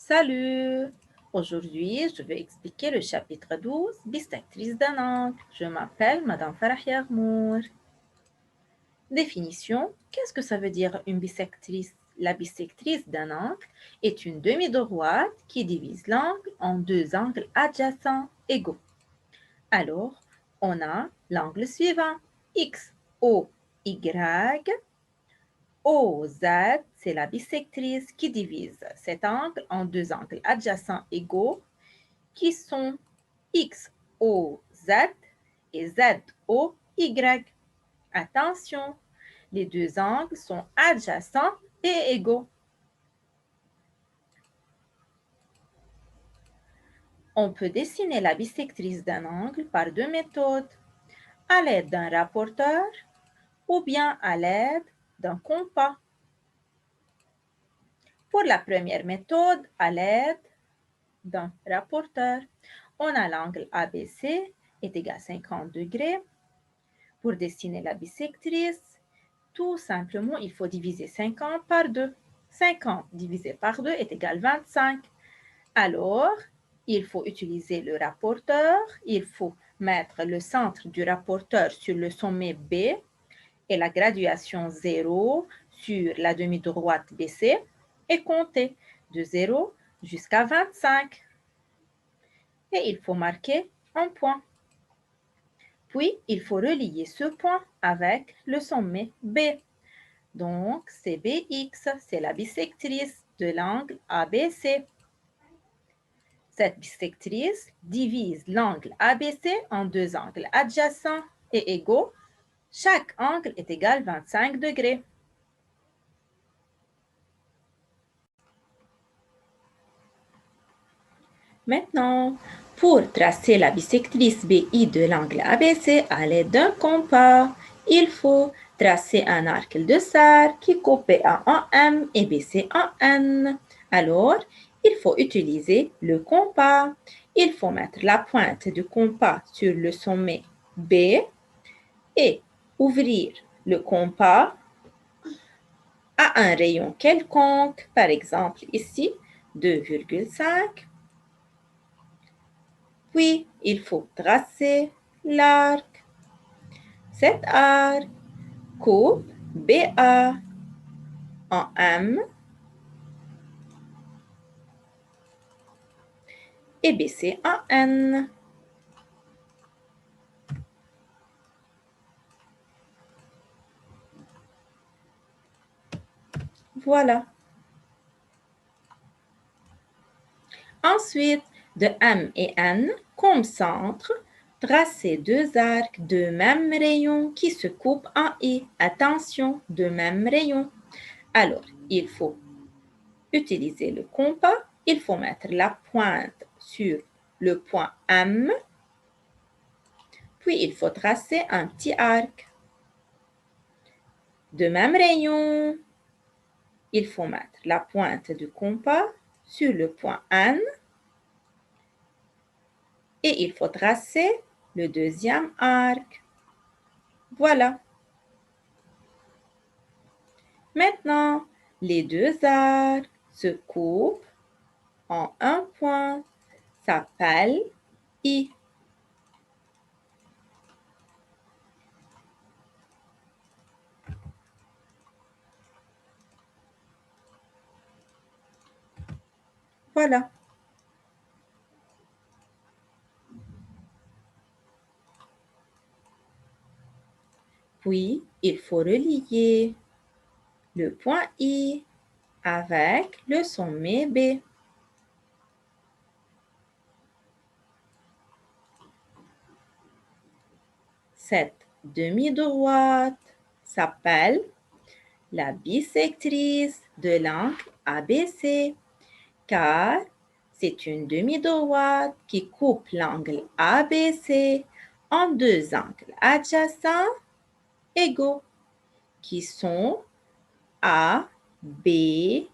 Salut! Aujourd'hui, je vais expliquer le chapitre 12, bisectrice d'un angle. Je m'appelle Madame Farah Yarmour. Définition, qu'est-ce que ça veut dire une bisectrice? La bisectrice d'un angle est une demi-droite qui divise l'angle en deux angles adjacents égaux. Alors, on a l'angle suivant, X, O, Y. OZ, c'est la bisectrice qui divise cet angle en deux angles adjacents égaux qui sont XOZ et ZOY. Attention, les deux angles sont adjacents et égaux. On peut dessiner la bisectrice d'un angle par deux méthodes, à l'aide d'un rapporteur ou bien à l'aide d'un compas. Pour la première méthode, à l'aide d'un rapporteur, on a l'angle ABC est égal à 50 degrés. Pour dessiner la bisectrice, tout simplement, il faut diviser 50 par 2. 50 divisé par 2 est égal à 25. Alors, il faut utiliser le rapporteur. Il faut mettre le centre du rapporteur sur le sommet B et la graduation 0 sur la demi-droite BC et compter de 0 jusqu'à 25. Et il faut marquer un point. Puis, il faut relier ce point avec le sommet B. Donc, c'est BX, c'est la bisectrice de l'angle ABC. Cette bisectrice divise l'angle ABC en deux angles adjacents et égaux. Chaque angle est égal à 25 degrés. Maintenant, pour tracer la bisectrice BI de l'angle ABC à l'aide d'un compas, il faut tracer un arc de cercle qui coupe BA en M et BC en N. Alors, il faut utiliser le compas. Il faut mettre la pointe du compas sur le sommet B et ouvrir le compas à un rayon quelconque, par exemple ici 2,5. Puis, il faut tracer l'arc. Cet arc coupe BA en M et BC en N. Voilà. Ensuite, de M et N, comme centre, tracez deux arcs de même rayon qui se coupent en I. Attention, de même rayon. Alors, il faut utiliser le compas. Il faut mettre la pointe sur le point M. Puis, il faut tracer un petit arc. De même rayon, il faut mettre la pointe du compas sur le point N. Et il faut tracer le deuxième arc. Voilà. Maintenant, les deux arcs se coupent en un point, s'appelle I. Voilà. Puis, il faut relier le point I avec le sommet B. Cette demi-droite s'appelle la bisectrice de l'angle ABC, car c'est une demi-droite qui coupe l'angle ABC en deux angles adjacents égaux, qui sont A, B,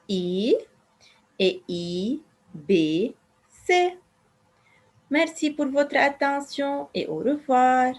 I et I, B, C. Merci pour votre attention et au revoir.